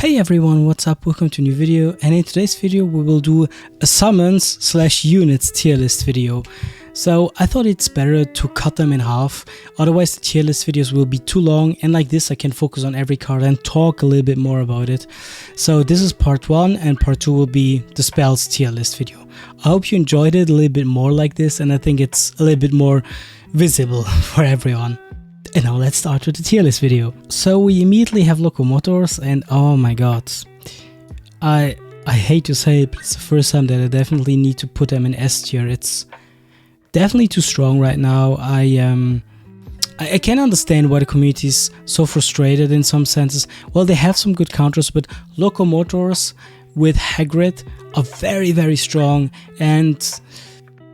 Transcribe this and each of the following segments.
Hey everyone, what's up? Welcome to a new video, and in today's video we will do a summons/units tier list video. So I thought it's better to cut them in half, otherwise the tier list videos will be too long, and like this I can focus on every card and talk a little bit more about it. So this is part 1, and part 2 will be the spells tier list video. I hope you enjoyed it a little bit more like this, and I think it's a little bit more visible for everyone. And now let's start with the tier list video. So we immediately have locomotors, and oh my god, I hate to say it, but it's the first time that I definitely need to put them in S tier. It's definitely too strong right now. I can understand why the community is so frustrated in some senses. Well, they have some good counters, but locomotors with Hagrid are very strong, and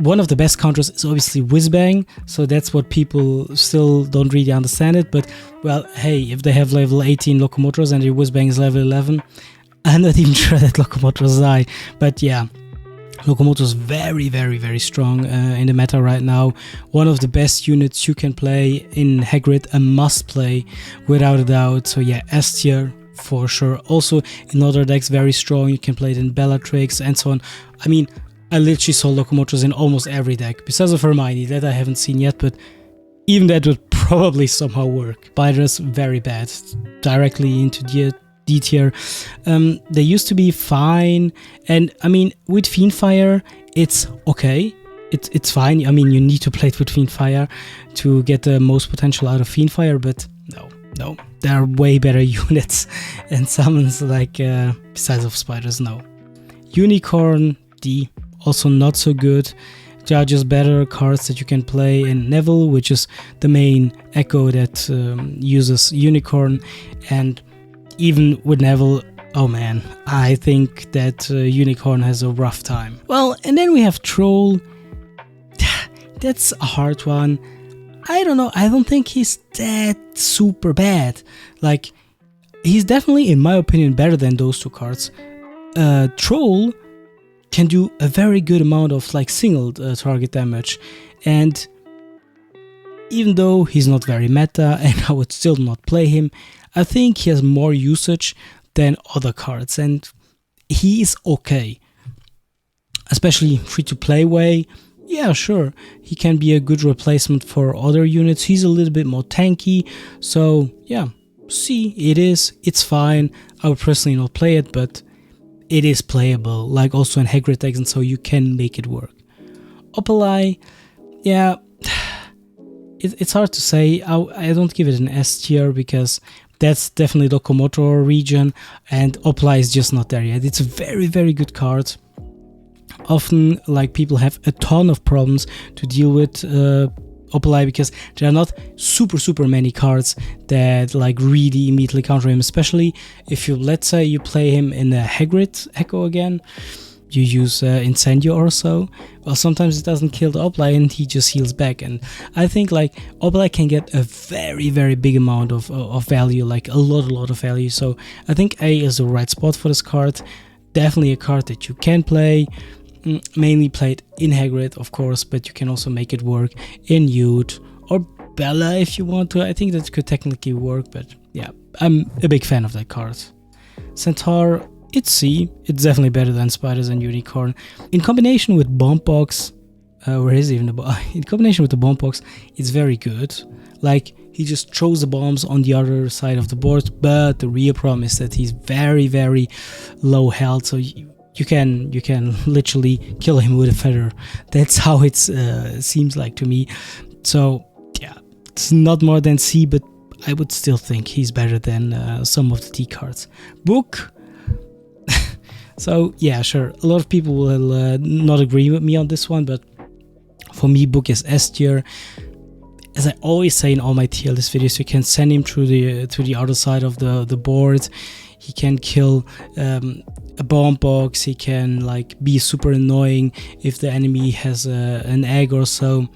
one of the best counters is obviously Whizbang, so that's what people still don't really understand it. But well, hey, if they have level 18 locomotors and your Whizbang is level 11, I'm not even sure that locomotors die. But yeah, locomotors very strong in the meta right now. One of the best units you can play in Hagrid, a must play without a doubt. So yeah, S tier for sure. Also in other decks very strong, you can play it in Bellatrix and so on. I mean, I literally saw locomotors in almost every deck, besides of Hermione, that I haven't seen yet, but even that would probably somehow work. Spiders, very bad, directly into D tier. They used to be fine, and I mean, with Fiendfire, it's okay. It's fine. I mean, you need to play it with Fiendfire to get the most potential out of Fiendfire, but no, there are way better units and summons like besides of Spiders. No, Unicorn, D. Also not so good. There are just better cards that you can play in Neville, which is the main Echo that uses Unicorn. And even with Neville, oh man, I think that Unicorn has a rough time. Well, and then we have Troll. That's a hard one. I don't know, I don't think he's that super bad. Like, he's definitely, in my opinion, better than those two cards. Troll can do a very good amount of like single target damage, and even though he's not very meta and I would still not play him, I think he has more usage than other cards, and he is okay, especially free to play way. Yeah, sure, he can be a good replacement for other units. He's a little bit more tanky, so yeah, see, it's fine. I would personally not play it, but it is playable, like also in Hagrid decks, and so you can make it work. Opalai, yeah, it's hard to say. I don't give it an S tier because that's definitely Locomotor region, and Opalai is just not there yet. It's a very good card. Often, like, people have a ton of problems to deal with Opalai because there are not super many cards that like really immediately counter him, especially if you, let's say you play him in a Hagrid Echo again, you use Incendio or so. Well, sometimes it doesn't kill the Opalai and he just heals back, and I think like Opalai can get a very big amount of value, like a lot of value. So I think A is the right spot for this card. Definitely a card that you can play. Mainly played in Hagrid, of course, but you can also make it work in Youth or Bella if you want to. I think that could technically work, but yeah, I'm a big fan of that card. Centaur, it's C. It's definitely better than Spiders and Unicorn. In combination with Bomb Box, where is even the bomb? In combination with the Bomb Box, it's very good. Like, he just throws the bombs on the other side of the board, but the real problem is that he's very low health, so you can literally kill him with a feather. That's how it seems like to me. So yeah, it's not more than C, but I would still think he's better than some of the D cards. Book. So yeah, sure, a lot of people will not agree with me on this one, but for me, Book is S tier. As I always say in all my tier list videos, you can send him through the other side of the board. He can kill a bomb box. He can like be super annoying if the enemy has an egg or so.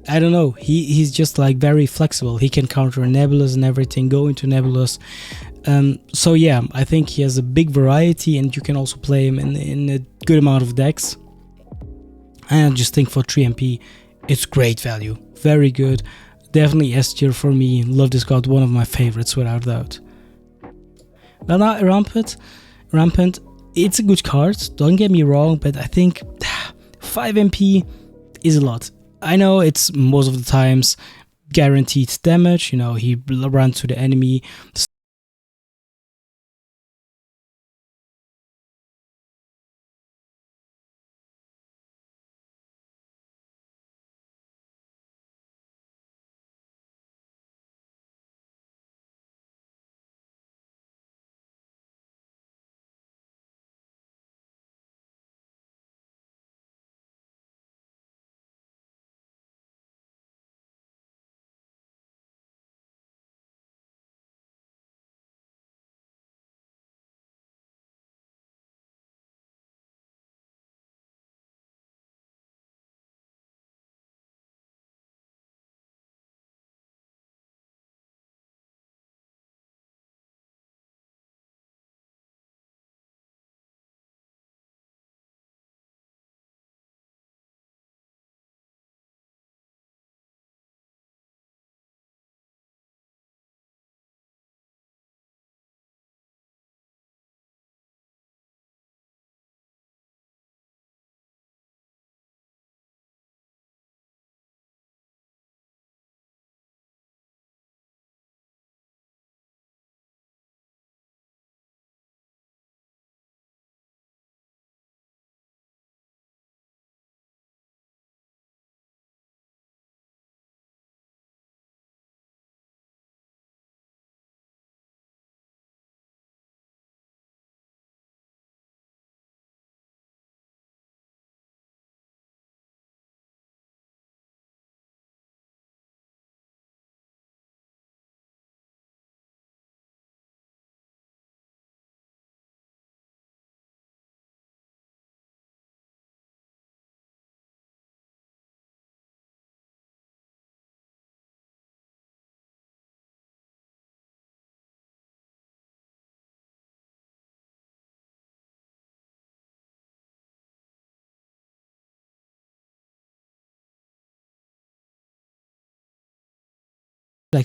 I don't know. He's just like very flexible. He can counter Nebulas and everything, go into Nebulas. So yeah, I think he has a big variety, and you can also play him in a good amount of decks. And I just think for 3MP, it's great value. Very good. Definitely S tier for me. Love this card, one of my favorites without doubt. Well, not Rampant, it's a good card, don't get me wrong, but I think 5 MP is a lot. I know it's most of the times guaranteed damage, you know, he runs to the enemy.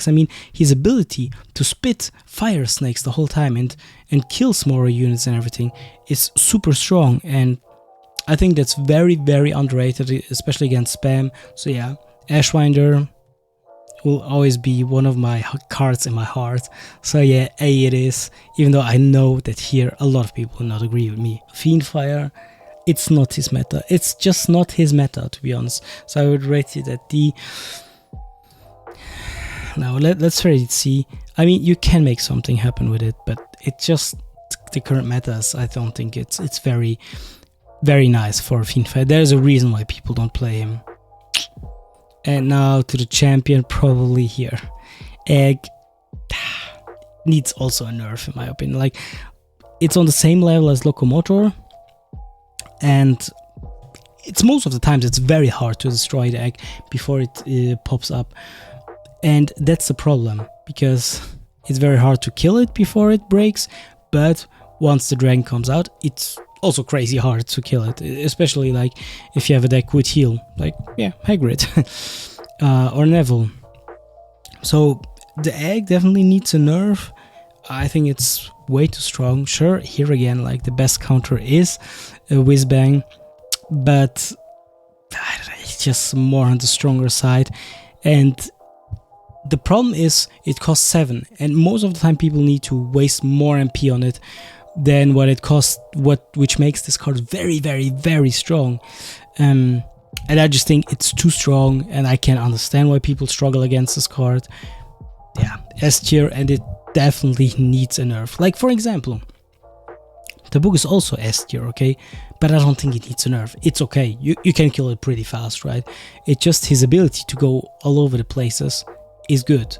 I mean, his ability to spit fire snakes the whole time and kill smaller units and everything is super strong, and I think that's very, very underrated, especially against spam. So yeah, Ashwinder will always be one of my cards in my heart. So yeah, A it is, even though I know that here a lot of people will not agree with me. Fiendfire, it's not his meta. It's just not his meta, to be honest. So I would rate it at D. Now let's rate it C. I mean, you can make something happen with it, but it's just the current metas. I don't think it's very, very nice for Fiendfire. There's a reason why people don't play him. And now to the champion, probably here. Egg needs also a nerf, in my opinion. Like, it's on the same level as Locomotor, and it's most of the times it's very hard to destroy the egg before it pops up. And that's the problem, because it's very hard to kill it before it breaks, but once the dragon comes out, it's also crazy hard to kill it, especially like if you have a deck with heal, like yeah, Hagrid or Neville. So the egg definitely needs a nerf. I think it's way too strong. Sure, here again, like the best counter is a Whizbang, but it's just more on the stronger side. And the problem is it costs 7, and most of the time people need to waste more MP on it than what it costs, which makes this card very, very, very strong. And I just think it's too strong, and I can understand why people struggle against this card. Yeah, S tier, and it definitely needs a nerf. Like, for example, the book is also S tier, okay? But I don't think it needs a nerf. It's okay, you can kill it pretty fast, right? It's just his ability to go all over the places is good.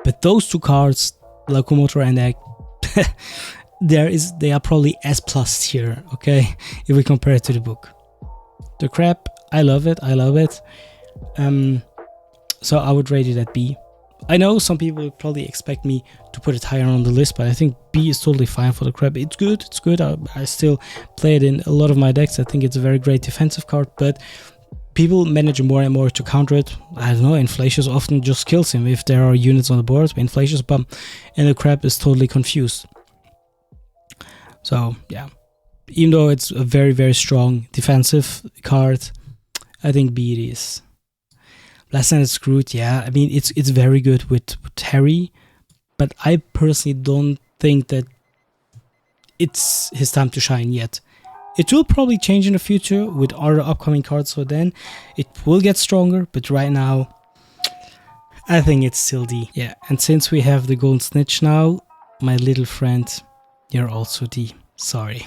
But those two cards, Locomotor and Egg, they are probably S plus tier, okay? If we compare it to the book. The crab, I love it. So I would rate it at B. I know some people would probably expect me to put it higher on the list, but I think B is totally fine for the crab. It's good. I still play it in a lot of my decks. I think it's a very great defensive card, but people manage more and more to counter it. I don't know, Inflations often just kills him if there are units on the board. Inflations bump, and the crab is totally confused. So yeah, even though it's a very, very strong defensive card, I think B it is. Last Night Screwed, yeah, I mean, it's very good with Harry, but I personally don't think that it's his time to shine yet. It will probably change in the future with other upcoming cards, so then it will get stronger, but right now, I think it's still D. Yeah, and since we have the Golden Snitch now, my little friend, you're also D. Sorry.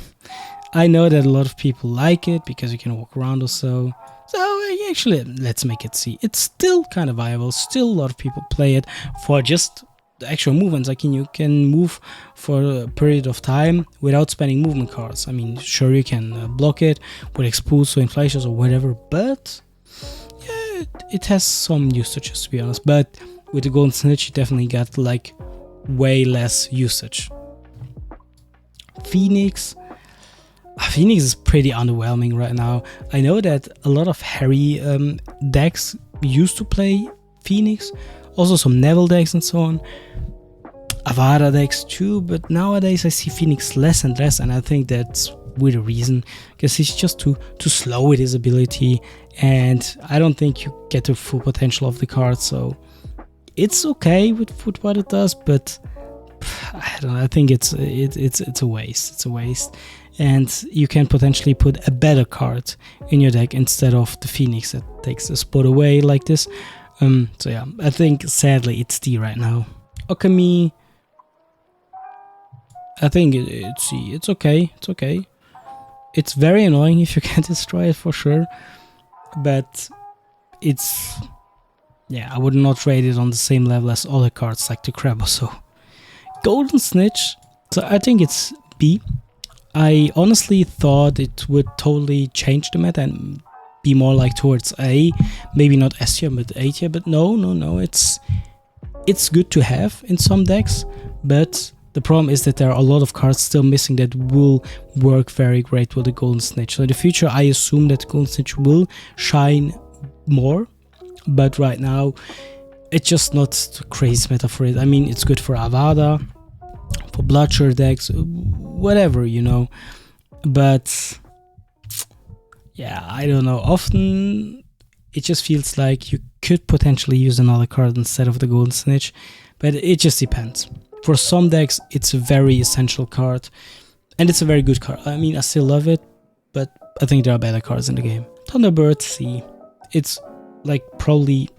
I know that a lot of people like it because you can walk around or so. So actually, let's make it C. It's still kind of viable. Still a lot of people play it for just the actual movements. Like you can move for a period of time without spending movement cards. I mean, sure, you can block it with expulse or inflations or whatever, but yeah, it has some usages, to be honest. But with the Golden Snitch, you definitely got like way less usage. Phoenix is pretty underwhelming right now. I know that a lot of Harry decks used to play Phoenix, also some Neville decks and so on, Avada decks too, but nowadays I see Phoenix less and less, and I think that's with a reason, because he's just too slow with his ability, and I don't think you get the full potential of the card, so it's okay with what it does, but I don't know, I think it's a waste. It's a waste. And you can potentially put a better card in your deck instead of the Phoenix that takes a spot away like this. So yeah, I think sadly it's D right now. Okami, I think it's C. It's okay. It's okay. It's very annoying if you can destroy it for sure, but it's, yeah, I would not rate it on the same level as other cards like the Crab or so. Golden Snitch, so I think it's B. I honestly thought it would totally change the meta and be more like towards A, maybe not S tier but A tier, but no, it's good to have in some decks, but the problem is that there are a lot of cards still missing that will work very great with the Golden Snitch. So in the future I assume that the Golden Snitch will shine more, but right now it's just not the crazy meta for it. I mean, it's good for Avada, for Bloodshot decks, whatever, you know, but yeah, I don't know, often it just feels like you could potentially use another card instead of the Golden Snitch, but it just depends. For some decks it's a very essential card, and it's a very good card. I mean, I still love it, but I think there are better cards in the game. Thunderbird C, it's like probably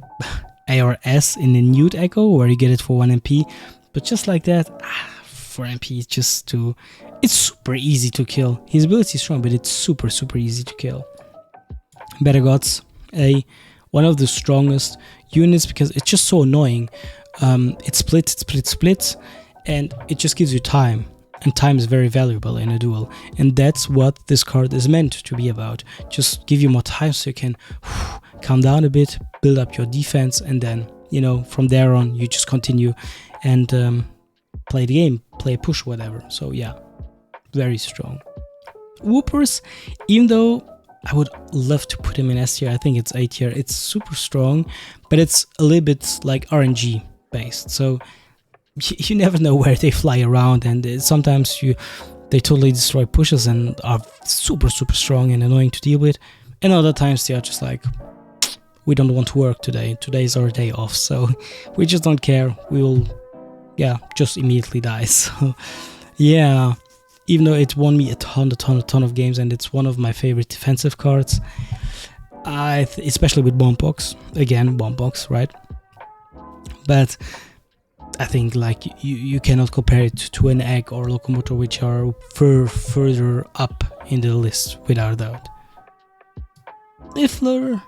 A or S in the Newt Echo, where you get it for 1 MP, but just like that, for MP, it's super easy to kill. His ability is strong, but it's super easy to kill. Better Gods, A, one of the strongest units because it's just so annoying. It splits, and it just gives you time, and time is very valuable in a duel, and that's what this card is meant to be about. Just give you more time so you can calm down a bit, build up your defense, and then, you know, from there on you just continue and play the game, play a push, whatever. So yeah, very strong. Whoopers, even though I would love to put him in S tier, I think it's A tier. It's super strong, but it's a little bit like RNG based, so you never know where they fly around, and sometimes they totally destroy pushes and are super strong and annoying to deal with, and other times they are just like, we don't want to work today, today's our day off, so we just don't care, we will, yeah, just immediately die. So yeah, even though it won me a ton of games, and it's one of my favorite defensive cards, especially with Bomb Box, again, Bomb Box, right? But I think like you cannot compare it to an Egg or Locomotor, which are further up in the list without a doubt. Niffler,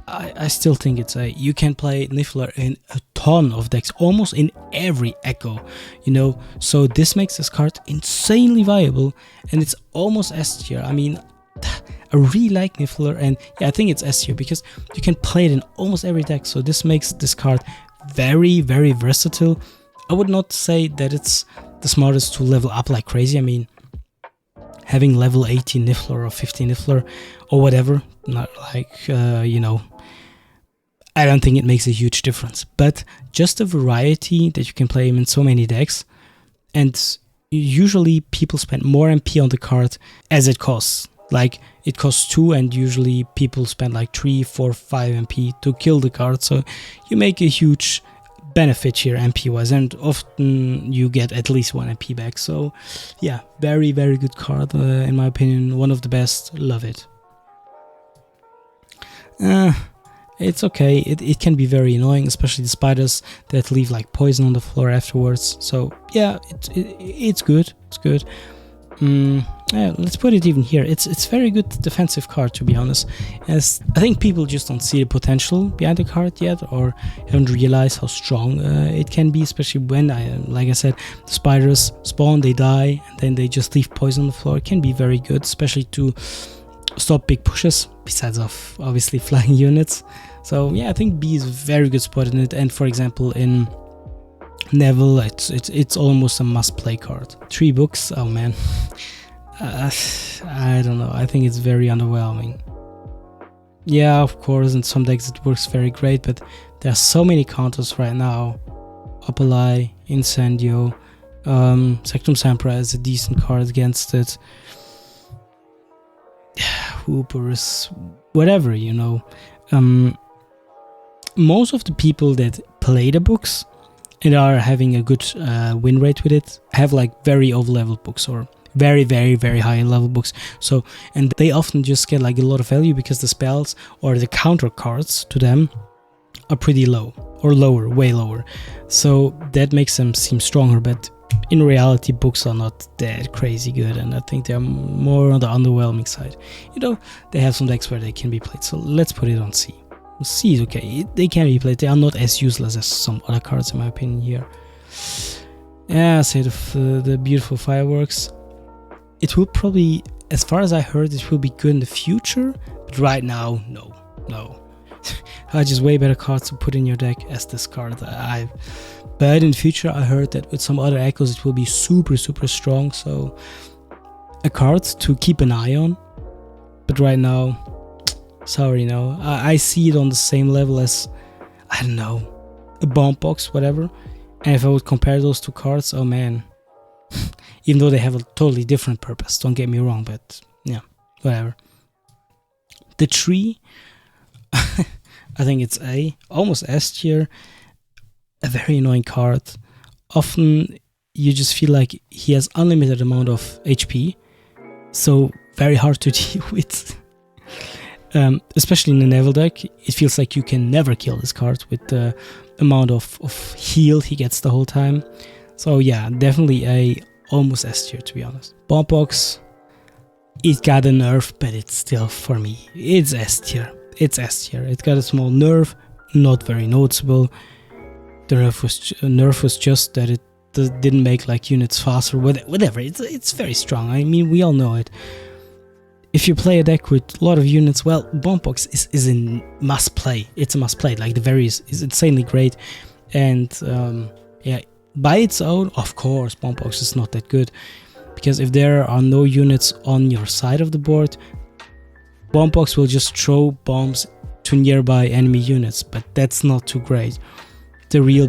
I still think it's A. You can play Niffler in a ton of decks, almost in every Echo, you know, so this makes this card insanely viable, and it's almost S tier. I mean, I really like Niffler, and yeah, I think it's S tier because you can play it in almost every deck, so this makes this card very versatile. I would not say that it's the smartest to level up like crazy. I mean, having level 18 Niffler or 15 Niffler or whatever, not like, you know, I don't think it makes a huge difference, but just the variety that you can play him in so many decks, and usually people spend more MP on the card as it costs. Like it costs 2 and usually people spend like 3, 4, 5 MP to kill the card. So you make a huge benefit here MP wise, and often you get at least 1 MP back. So yeah, very good card in my opinion, one of the best. Love it. It's okay. It can be very annoying, especially the spiders that leave like poison on the floor afterwards. So yeah, it's good. It's good. Yeah, let's put it even here. It's very good defensive card, to be honest, as I think people just don't see the potential behind the card yet, or haven't realized how strong it can be, especially when, like I said, the spiders spawn, they die, and then they just leave poison on the floor. It can be very good, especially to stop big pushes, besides of obviously flying units. So yeah, I think B is a very good spot in it, and for example in Neville, it's almost a must-play card. 3 books, oh man. I don't know, I think it's very underwhelming. Yeah, of course, in some decks it works very great, but there are so many counters right now. Opalai, Incendio, Sectum Sempra is a decent card against it. Hoopers, whatever, you know. Most of the people that play the books and are having a good win rate with it have like very over-leveled books, or very high level books. So, and they often just get like a lot of value because the spells or the counter cards to them are pretty low, or lower, way lower. So that makes them seem stronger, but in reality books are not that crazy good, and I think they're more on the underwhelming side. You know, they have some decks where they can be played, so let's put it on C. C is okay, they can be played, they are not as useless as some other cards in my opinion here. Yeah, say the beautiful fireworks. It will probably, as far as I heard, it will be good in the future, but right now, no. Just way better cards to put in your deck as this card. But in the future, I heard that with some other echoes, it will be super strong. So a card to keep an eye on. But right now, sorry, no. I see it on the same level as, I don't know, a bomb box, whatever. And if I would compare those two cards, oh man. Even though they have a totally different purpose, don't get me wrong, but yeah, whatever. The tree, I think it's A, almost S tier. A very annoying card. Often you just feel like he has unlimited amount of HP, so very hard to deal with. Especially in the Neville deck, it feels like you can never kill this card with the amount of heal he gets the whole time. So yeah, definitely A, almost S tier to be honest. Bomb box, it got a nerf, but it's still, for me, it's S tier. It's S tier. It got a small nerf, not very noticeable. The nerf was just that it didn't make like units faster, whatever. It's very strong. I mean, we all know it. If you play a deck with a lot of units, well, Bomb Box is a must play. It's a must play. Like the Varys is insanely great, and yeah, by its own, of course, Bomb Box is not that good, because if there are no units on your side of the board, Bomb Box will just throw bombs to nearby enemy units, but that's not too great. The real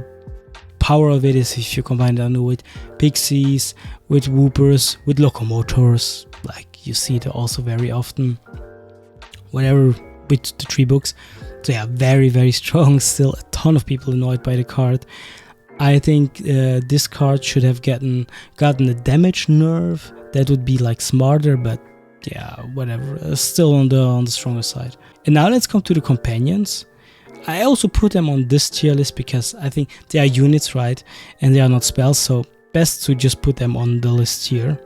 power of it is if you combine it with pixies, with whoopers, with locomotors, like you see it also very often, whatever, with the 3 books. So yeah, very strong. Still a ton of people annoyed by the card. I think this card should have gotten a damage nerf. That would be like smarter, but yeah, whatever. Still on the stronger side. And now let's come to the companions. I also put them on this tier list because I think they are units, right? And they are not spells, so best to just put them on the list here.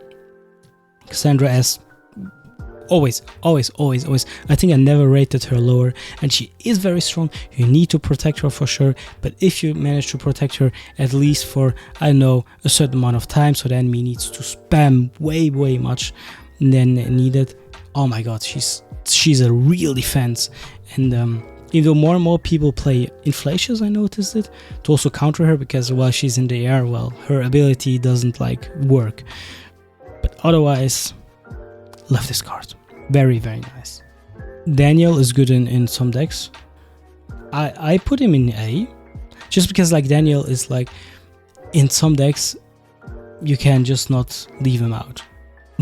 Cassandra S. Always. I think I never rated her lower, and she is very strong. You need to protect her for sure, but if you manage to protect her at least for, I don't know, a certain amount of time, so the enemy needs to spam way much than needed. Oh my god, she's a real defense. And even though more and more people play Inflatius, I noticed it, to also counter her, because while she's in the air, well, her ability doesn't like work. But otherwise, love this card. Very nice. Daniel is good in some decks. I put him in A, just because like Daniel is like, in some decks, you can just not leave him out.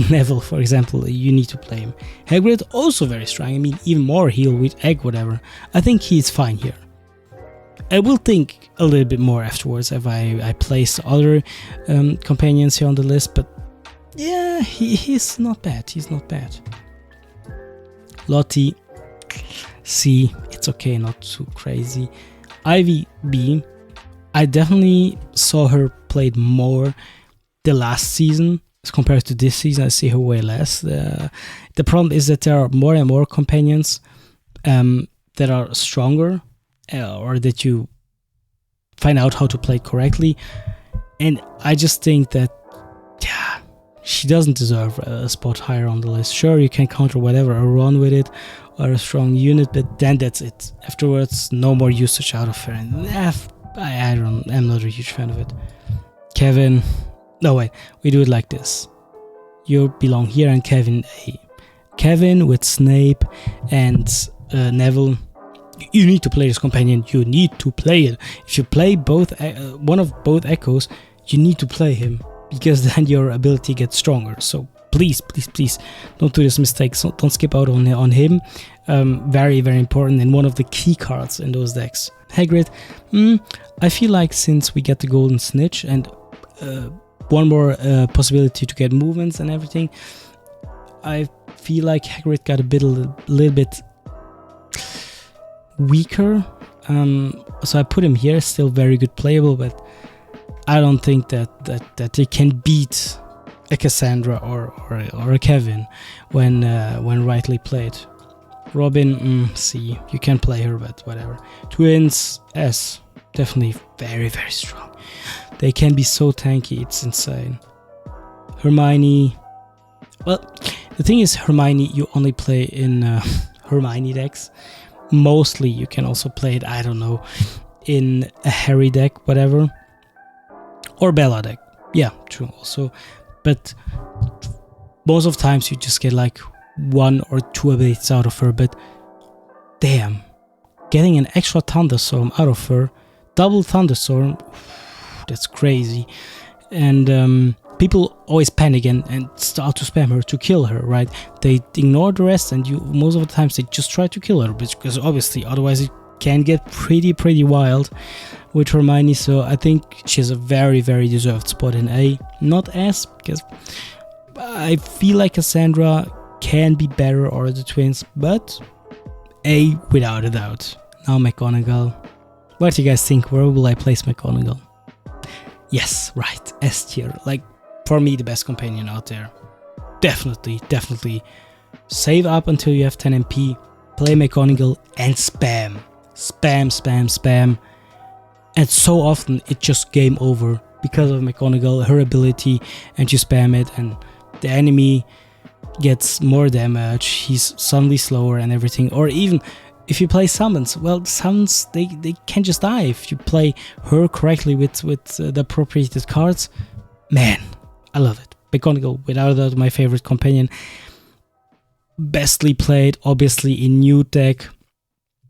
Neville, for example, you need to play him. Hagrid, also very strong. I mean, even more heal with egg, whatever. I think he's fine here. I will think a little bit more afterwards if I place other companions here on the list, but yeah, he's not bad. He's not bad. Lottie, C, it's okay, not too crazy. Ivy, B, I definitely saw her played more the last season as compared to this season. I see her way less. The problem is that there are more and more companions that are stronger, or that you find out how to play correctly, and I just think that, yeah, she doesn't deserve a spot higher on the list. Sure, you can counter whatever or run with it, or a strong unit, but then that's it. Afterwards, no more usage out of her, and I'm not a huge fan of it. Kevin, no wait, we do it like this. You belong here, and Kevin A. Kevin with Snape and Neville. You need to play this companion. You need to play it. If you play both, one of both echoes, you need to play him, because then your ability gets stronger. So please, please, please, don't do this mistake. So don't skip out on him. Very, very important, and one of the key cards in those decks. Hagrid, I feel like since we get the Golden Snitch and one more possibility to get movements and everything, I feel like Hagrid got a little bit weaker, so I put him here. Still very good playable, but I don't think that they can beat a Cassandra or a Kevin when rightly played. Robin, C, you can play her, but whatever. Twins, S, definitely very, very strong. They can be so tanky, it's insane. Hermione, well, the thing is, Hermione you only play in Hermione decks. Mostly you can also play it, I don't know, in a Harry deck, whatever, or Bella deck. Yeah, true also, but most of the times you just get like 1 or 2 abilities out of her. But damn, getting an extra Thunderstorm out of her, double Thunderstorm, that's crazy. And people always panic and start to spam her to kill her, right? They ignore the rest, and most of the times they just try to kill her, because obviously otherwise it can get pretty wild with Hermione. So I think she has a very, very deserved spot in A, not S, because I feel like Cassandra can be better, or the twins, but A without a doubt. Now McGonagall. What do you guys think? Where will I place McGonagall? Yes, right, S tier. Like, for me, the best companion out there. Definitely. Save up until you have 10 MP, play McGonagall, and spam. Spam. And so often, it's just game over because of McGonagall, her ability, and you spam it, and the enemy gets more damage, he's suddenly slower and everything. Or even if you play summons, well, summons, they can just die if you play her correctly with the appropriated cards. Man, I love it. McGonagall, without a doubt, my favorite companion. Bestly played, obviously, in Newt deck,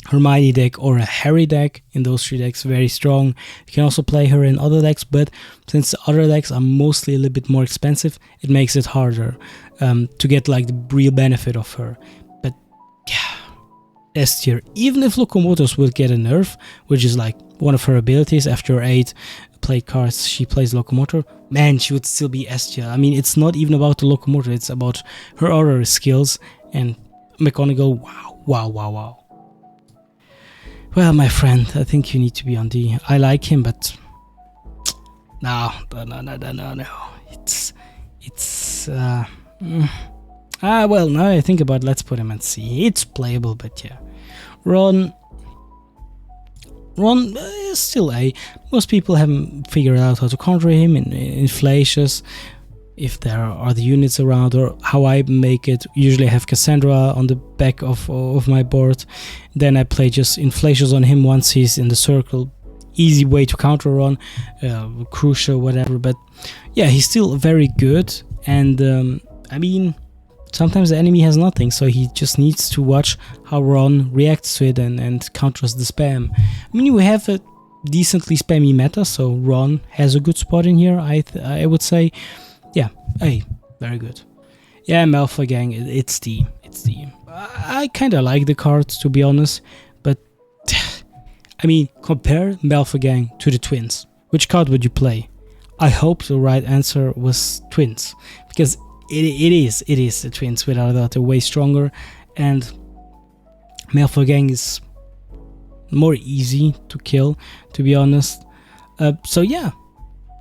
Hermione deck, or a Harry deck. In those 3 decks, very strong. You can also play her in other decks, but since the other decks are mostly a little bit more expensive, it makes it harder to get like the real benefit of her. But yeah, S tier. Even if Locomotives will get a nerf, which is like one of her abilities, after 8 played cards she plays Locomotor, man, she would still be S tier. I mean, it's not even about the Locomotor, it's about her other skills. And McGonagall, wow. Well, my friend, I think you need to be on D. I like him, but no. Well, now I think about it, let's put him at C. It's playable, but yeah. Ron is still A. Most people haven't figured out how to counter him in Flacius, if there are the units around, or how I make it. Usually I have Cassandra on the back of my board, then I play just Inflations on him once he's in the circle. Easy way to counter Ron, crucial, whatever. But yeah, he's still very good, and I mean, sometimes the enemy has nothing, so he just needs to watch how Ron reacts to it and counters the spam. I mean, we have a decently spammy meta, so Ron has a good spot in here, I would say. Yeah, hey, very good. Yeah, Malfoy Gang, it's D. I kind of like the cards, to be honest, but I mean, compare Malfoy Gang to the Twins. Which card would you play? I hope the right answer was Twins, because it is the Twins, without a doubt. They're way stronger, and Malfoy Gang is more easy to kill, to be honest. So yeah,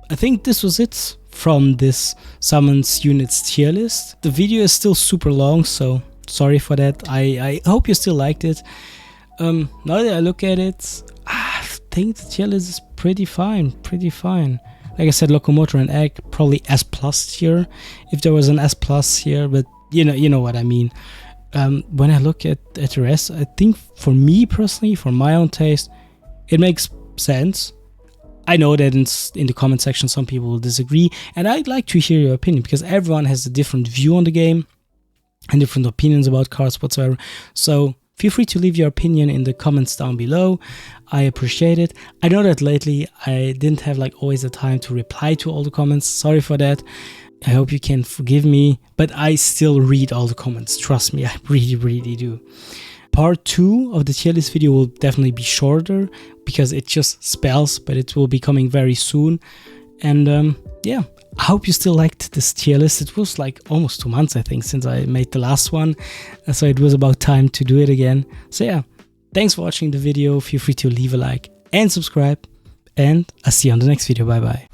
I think this was it from this summons units tier list. The video is still super long, so sorry for that. I hope you still liked it. Now that I look at it, I think the tier list is pretty fine. Like I said, Locomotor and Egg probably S+ tier if there was an S+ here, but you know what I mean. When I look at the rest, I think for me personally, for my own taste, it makes sense. I know that in the comment section some people will disagree, and I'd like to hear your opinion, because everyone has a different view on the game and different opinions about cards whatsoever. So feel free to leave your opinion in the comments down below. I appreciate it. I know that lately I didn't have like always the time to reply to all the comments. Sorry for that. I hope you can forgive me, but I still read all the comments. Trust me, I really do. Part 2 of the tier list video will definitely be shorter, because it just spells, but it will be coming very soon. And yeah, I hope you still liked this tier list. It was like almost 2 months, I think, since I made the last one, so it was about time to do it again. So yeah, thanks for watching the video. Feel free to leave a like and subscribe, and I'll see you on the next video. Bye bye.